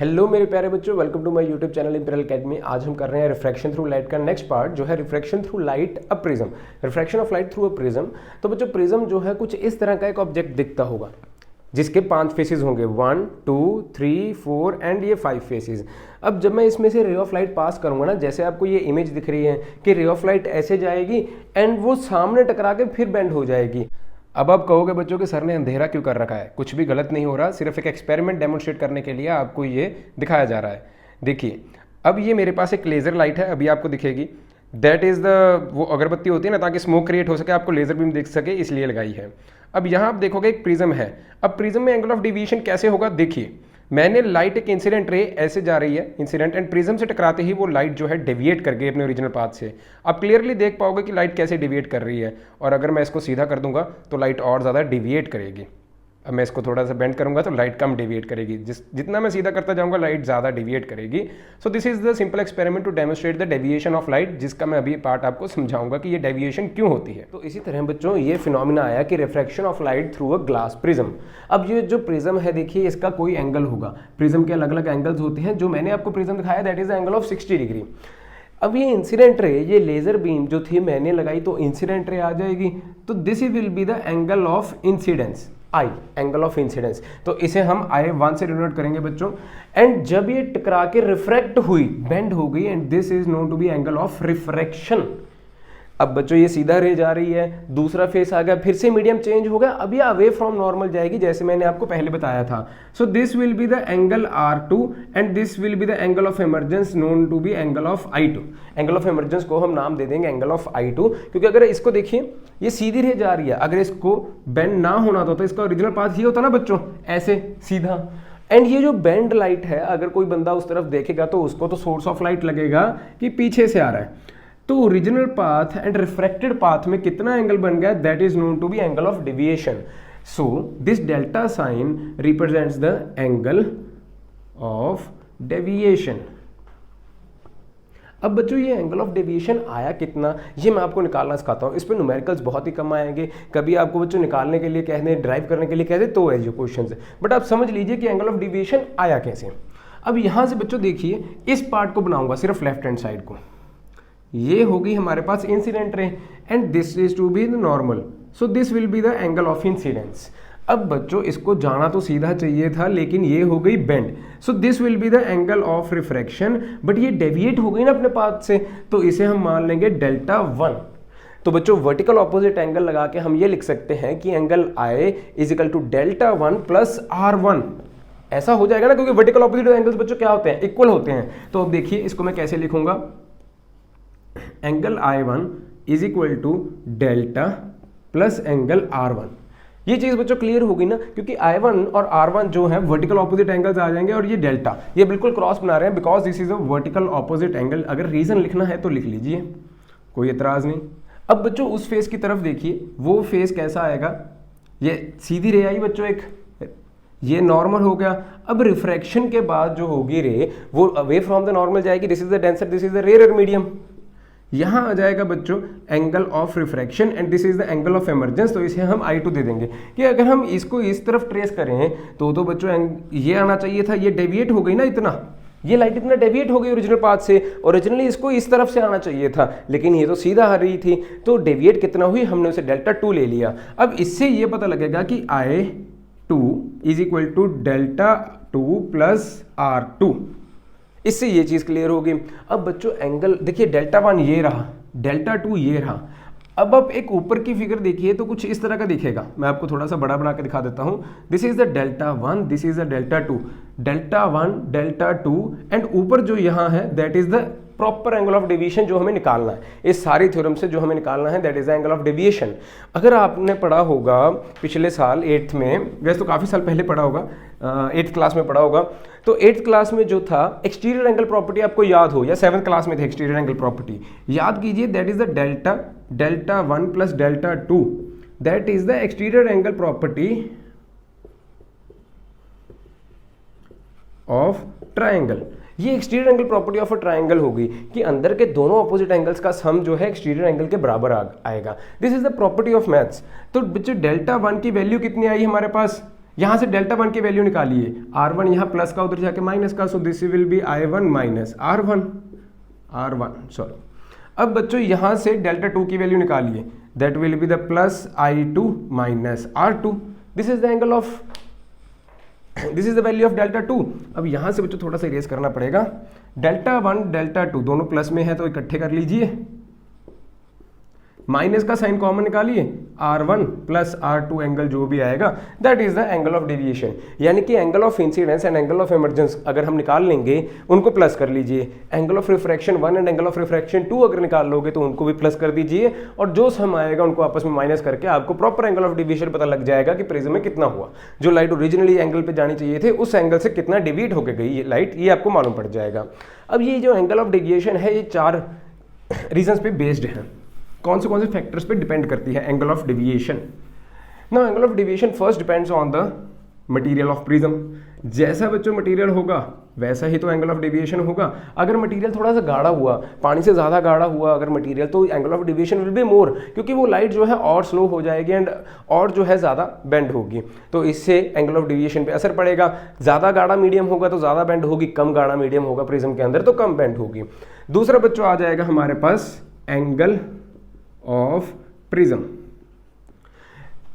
Hello मेरे प्यारे बच्चों, welcome to my YouTube channel Imperial Academy. आज हम कर रहे हैं रिफ्रैक्शन थ्रू लाइट का नेक्स्ट पार्ट, जो है refraction through light a prism, refraction of light through a prism. तो बच्चों, प्रिज्म जो है कुछ इस तरह का एक ऑब्जेक्ट दिखता होगा जिसके 5 फेसेस होंगे, 1 2 3 4 एंड ये 5 फेसेस। अब जब मैं इसमें से रे ऑफ लाइट पास करूंगा ना, जैसे आपको ये इमेज दिख रही है कि रे ऑफ लाइट ऐसे जाएगी एंड वो सामने टकरा के फिर बेंड हो जाएगी। अब आप कहोगे बच्चों कि सर ने अंधेरा क्यों कर रखा है? कुछ भी गलत नहीं हो रहा, सिर्फ एक एक्सपेरिमेंट डेमोन्स्ट्रेट करने के लिए आपको ये दिखाया जा रहा है। देखिए, अब ये मेरे पास एक लेज़र लाइट है, अभी आपको दिखेगी। दैट इज़ द वो अगरबत्ती होती है ना, ताकि स्मोक क्रिएट हो सके, आपको लेज़र बीम दिख सके, इसलिए लगाई है। अब यहाँ आप देखोगे एक प्रिज्म है। अब प्रिज्म में एंगल ऑफ डिवीएशन कैसे होगा? देखिए, मैंने लाइट एक इंसिडेंट रे ऐसे जा रही है, इंसिडेंट एंड प्रिज्म से टकराते ही वो लाइट जो है डेविएट कर गई अपने ओरिजिनल पाथ से। आप क्लियरली देख पाओगे कि लाइट कैसे डेविएट कर रही है, और अगर मैं इसको सीधा कर दूंगा तो लाइट और ज़्यादा डेविएट करेगी। अब मैं इसको थोड़ा सा बेंड करूंगा तो लाइट कम डेविएट करेगी, जितना मैं सीधा करता जाऊंगा लाइट ज़्यादा डेविएट करेगी। So this is the simple experiment to demonstrate the deviation of light, जिसका मैं अभी पार्ट आपको समझाऊंगा कि ये डेविएशन क्यों होती है। तो इसी तरह बच्चों, ये फिनोमिना आया कि refraction of light through a glass prism. अब ये जो प्रिज्म है, देखिए इसका कोई एंगल होगा। प्रिज्म के अलग अलग एंगल्स होते हैं। जो मैंने आपको प्रिज्म दिखाया that is the angle of 60 degree. अब ये इंसिडेंट रे, ये लेजर बीम जो थी मैंने लगाई, तो इंसिडेंट रे आ जाएगी। तो this will be the angle of incidence, I, angle of incidence. तो इसे हम I1 से डिनोट करेंगे बच्चों। एंड जब ये टकरा के रिफ्रैक्ट हुई, बेंड हो गई, and this is known to be angle of refraction. अब बच्चों, ये सीधा रे जा रही है, दूसरा फेस आ गया, फिर से मीडियम चेंज हो गया, अब ये अवे फ्रॉम नॉर्मल जाएगी, जैसे मैंने आपको पहले बताया था। So this will be the angle R2 and this will be the angle of emergence known to be angle of I2। Angle of emergence को हम नाम दे देंगे एंगल ऑफ I2, क्योंकि अगर इसको देखिए, ये सीधी रे जा रही है। अगर इसको बेंड ना होना तो इसका ओरिजिनल पाथ ये होता ना बच्चों, ऐसे सीधा। एंड ये जो बेंड लाइट है, अगर कोई बंदा उस तरफ देखेगा तो उसको तो सोर्स ऑफ लाइट लगेगा कि पीछे से आ रहा है। तो original path and refracted path में कितना एंगल बन गया? That is known to be angle of deviation. So this delta sign represents the angle of deviation. अब बच्चों, ये एंगल ऑफ डेविएशन आया कितना, ये मैं आपको निकालना सिखाता हूँ। इस पर न्यूमेरिकल्स बहुत ही कम आएंगे। कभी आपको बच्चों निकालने के लिए कह दें, ड्राइव करने के लिए कह दें, तो है जो क्वेश्चन है। बट आप समझ लीजिए कि एंगल ऑफ डेविएशन आया कैसे। अब यहाँ से बच्चों देखिए, इस पार्ट को बनाऊंगा सिर्फ लेफ्ट हैंड साइड को। ये होगी हमारे पास incident ray and this is to be the normal. So this will be the angle of incidence. अब बच्चों, इसको जाना तो सीधा चाहिए था, लेकिन ये हो गई bend. So this will be the angle of refraction, but ये डेविएट हो गई ना अपने पाथ से, तो इसे हम मान लेंगे डेल्टा 1। तो बच्चों, वर्टिकल ऑपोजिट एंगल लगा के हम ये लिख सकते हैं कि angle I is equal to delta 1 plus R1। ऐसा हो जाएगा ना, क्योंकि वर्टिकल ऑपोजिट एंगल्स बच्चों क्या होते हैं? इक्वल होते हैं। तो अब देखिए, इसको मैं कैसे लिखूंगा? Angle I1 is equal to delta plus angle R1। ये चीज बच्चों क्लियर होगी ना, क्योंकि I1 और R1 जो है वर्टिकल ऑपोजिट एंगल्स आ जाएंगे, और ये डेल्टा, ये बिल्कुल क्रॉस बना रहे हैं, because this is a vertical opposite angle. अगर रीजन लिखना है तो लिख लीजिए, कोई एतराज नहीं। अब बच्चों, उस फेस की तरफ देखिए, वो फेस कैसा आएगा? ये सीधी रे आई बच्चों, एक ये नॉर्मल हो गया। अब रिफ्रैक्शन के बाद जो होगी रे, वो अवे फ्रॉम द नॉर्मल जाएगी। This is the denser, this is the rare medium. यहां आ जाएगा बच्चों angle of refraction and this is the angle of emergence. तो इसे हम I2 दे देंगे। कि अगर हम इसको इस तरफ ट्रेस करें तो बच्चों ये आना चाहिए था, ये डेविएट हो गई ना इतना, ये लाइट इतना डेविएट हो गई ओरिजिनल पाथ से। ओरिजिनली इसको इस तरफ से आना चाहिए था, लेकिन ये तो सीधा आ रही थी, तो डेविएट कितना हुई, हमने उसे डेल्टा 2 ले लिया। अब इससे ये पता लगेगा कि I2 is equal to delta 2 plus R2। इससे ये चीज क्लियर होगी। अब बच्चों, एंगल देखिए, डेल्टा 1 ये रहा, डेल्टा 2 ये रहा। अब आप एक ऊपर की फिगर देखिए तो कुछ इस तरह का दिखेगा। मैं आपको थोड़ा सा बड़ा बना के दिखा देता हूं। This is the delta 1, this is the delta 2, delta 1 delta 2, and ऊपर जो यहाँ है that is the proper angle of deviation जो हमें निकालना है। इस सारी थ्योरम से जो हमें निकालना है that is the angle of deviation. अगर आपने पढ़ा होगा पिछले साल 8th में, वैसे तो काफ़ी साल पहले पढ़ा होगा, 8th क्लास में पढ़ा होगा, तो 8th क्लास में जो था एक्सटीरियर एंगल प्रॉपर्टी आपको याद हो, या 7th क्लास में थे एक्सटीरियर एंगल प्रॉपर्टी, याद कीजिए। That is the delta 1 plus delta 2, that is the exterior angle property of triangle. ये exterior angle property of a triangle होगी कि अंदर के दोनों अपोजिट एंगल्स का सम जो है एक्सटीरियर एंगल के बराबर आएगा। This is the property of maths. तो बच्चों, डेल्टा 1 की वैल्यू कितनी आई हमारे पास? यहाँ से डेल्टा वन की वैल्यू निकालिए, R1 यहाँ प्लस का उधर जाके माइनस का, सो this will B I1 minus R1 sorry. अब बच्चों यहाँ से डेल्टा टू की वैल्यू निकालिए, that will be the plus I2 minus R2। This is the angle of, this is the value of delta two. अब यहाँ से बच्चों थोड़ा सा इरेज करना पड़ेगा, डेल्टा वन डेल्टा टू दोनों प्लस में है तो इकट्ठे कर लीजिए, माइनस का साइन कॉमन निकालिए, R1 प्लस R2 एंगल जो भी आएगा that is the angle of deviation. यानी कि angle of incidence and angle of emergence अगर हम निकाल लेंगे उनको प्लस कर लीजिए, angle of refraction 1 and angle of refraction 2 अगर निकाल लोगे तो उनको भी प्लस कर दीजिए, और जो सम आएगा उनको आपस में माइनस करके आपको प्रॉपर एंगल ऑफ डेविएशन पता लग जाएगा कि प्रिज्म में कितना हुआ। जो लाइट ओरिजिनली एंगल पे जानी चाहिए थे उस एंगल से कितना डेविएट होकर गई ये लाइट, ये आपको मालूम पड़ जाएगा। अब ये जो एंगल ऑफ डेविएशन है ये 4 रीजंस पे बेस्ड है। कौन से फैक्टर्स पे डिपेंड करती है angle of deviation? Now angle of deviation first depends on the material of prism. जैसा बच्चों मटेरियल होगा वैसा ही तो एंगल ऑफ डेविएशन होगा। अगर मटेरियल थोड़ा सा गाढ़ा हुआ, पानी से ज़्यादा गाढ़ा हुआ अगर मटेरियल, तो angle of deviation will be more, क्योंकि वो लाइट जो है और स्लो हो जाएगी एंड और जो है ज़्यादा बेंड होगी, तो इससे एंगल ऑफ डेविएशन पे असर पड़ेगा। ज़्यादा गाढ़ा मीडियम होगा तो ज़्यादा बेंड होगी, कम गाढ़ा मीडियम होगा प्रिज्म के अंदर तो कम बेंड होगी। दूसरा बच्चों आ जाएगा हमारे पास एंगल ऑफ प्रिज्म,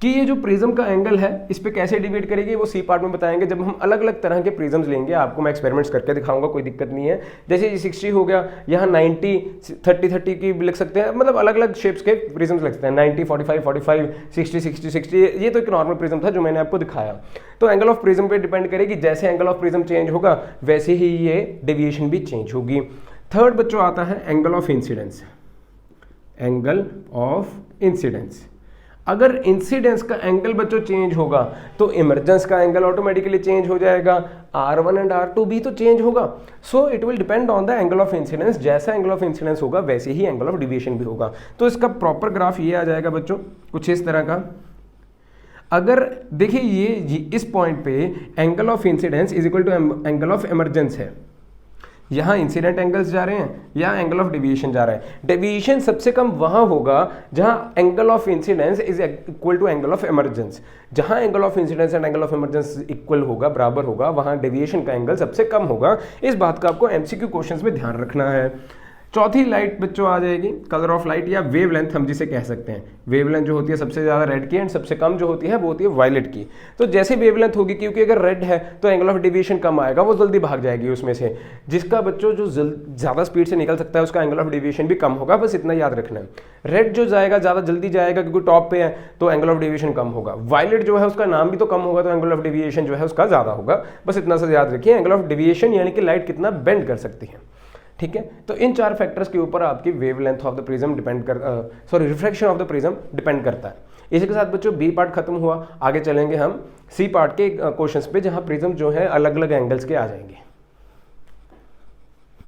कि ये जो प्रिज्म का एंगल है इस पे कैसे डिवाइड करेगी वो सी पार्ट में बताएंगे, जब हम अलग अलग तरह के प्रिज्म्स लेंगे। आपको मैं एक्सपेरिमेंट्स करके दिखाऊंगा, कोई दिक्कत नहीं है। जैसे ये 60 हो गया, यहाँ 90 30 की लिख सकते हैं, मतलब अलग अलग शेप्स के प्रिज्म्स लिख सकते हैं, 90 45 45 60 60 60। ये तो एक नॉर्मल प्रिज्म था जो मैंने आपको दिखाया। तो एंगल ऑफ प्रिज्म पे डिपेंड करेगी, जैसे एंगल ऑफ प्रिज्म चेंज होगा वैसे ही ये डेविएशन भी चेंज होगी। थर्ड बच्चों आता है angle of incidence. Angle of incidence, अगर इंसिडेंस का एंगल बच्चों चेंज होगा तो इमरजेंस का एंगल ऑटोमेटिकली चेंज हो जाएगा, R1 एंड R2 भी तो चेंज होगा। So it will depend on the angle of incidence, जैसा एंगल ऑफ इंसिडेंस होगा वैसे ही एंगल ऑफ डेविएशन भी होगा। तो इसका प्रॉपर ग्राफ ये आ जाएगा बच्चों कुछ इस तरह का। अगर देखिए ये इस पॉइंट पे angle of incidence is equal to angle of emergence है, यहाँ इंसिडेंट एंगल्स जा रहे हैं, यहाँ एंगल ऑफ डेविएशन जा रहा है। डेविएशन सबसे कम वहाँ होगा जहाँ angle of incidence is equal to angle of emergence. जहाँ angle of incidence and angle of emergence equal होगा, बराबर होगा, वहाँ डेविएशन का एंगल सबसे कम होगा। इस बात का आपको एमसीक्यू क्वेश्चंस में ध्यान रखना है। चौथी लाइट बच्चों आ जाएगी कलर ऑफ लाइट या वेवलेंथ हम जिसे कह सकते हैं। वेवलेंथ जो होती है सबसे ज़्यादा रेड की एंड सबसे कम जो होती है वो होती है वायलेट की। तो जैसे वेवलेंथ होगी, क्योंकि अगर रेड है तो एंगल ऑफ डेविएशन कम आएगा, वो जल्दी भाग जाएगी उसमें से। जिसका बच्चों जो ज़्यादा स्पीड से निकल सकता है उसका एंगल ऑफ डेविएशन भी कम होगा, बस इतना याद रखना है। रेड जो जाएगा ज़्यादा जल्दी जाएगा क्योंकि टॉप पे है तो एंगल ऑफ डेविएशन कम होगा। वायलेट जो है उसका नाम भी तो कम होगा तो एंगल ऑफ डेविएशन जो है उसका ज़्यादा होगा। बस इतना सा याद रखिए, एंगल ऑफ डेविएशन यानी कि लाइट कितना बेंड कर सकती है। ठीक है, तो इन 4 फैक्टर्स के ऊपर आपकी wavelength of the prism depend कर refraction of the prism depend करता है। इसी के साथ बच्चों बी पार्ट खत्म हुआ, आगे चलेंगे हम सी पार्ट के क्वेश्चंस पे जहां प्रिज्म जो है अलग अलग एंगल्स के आ जाएंगे।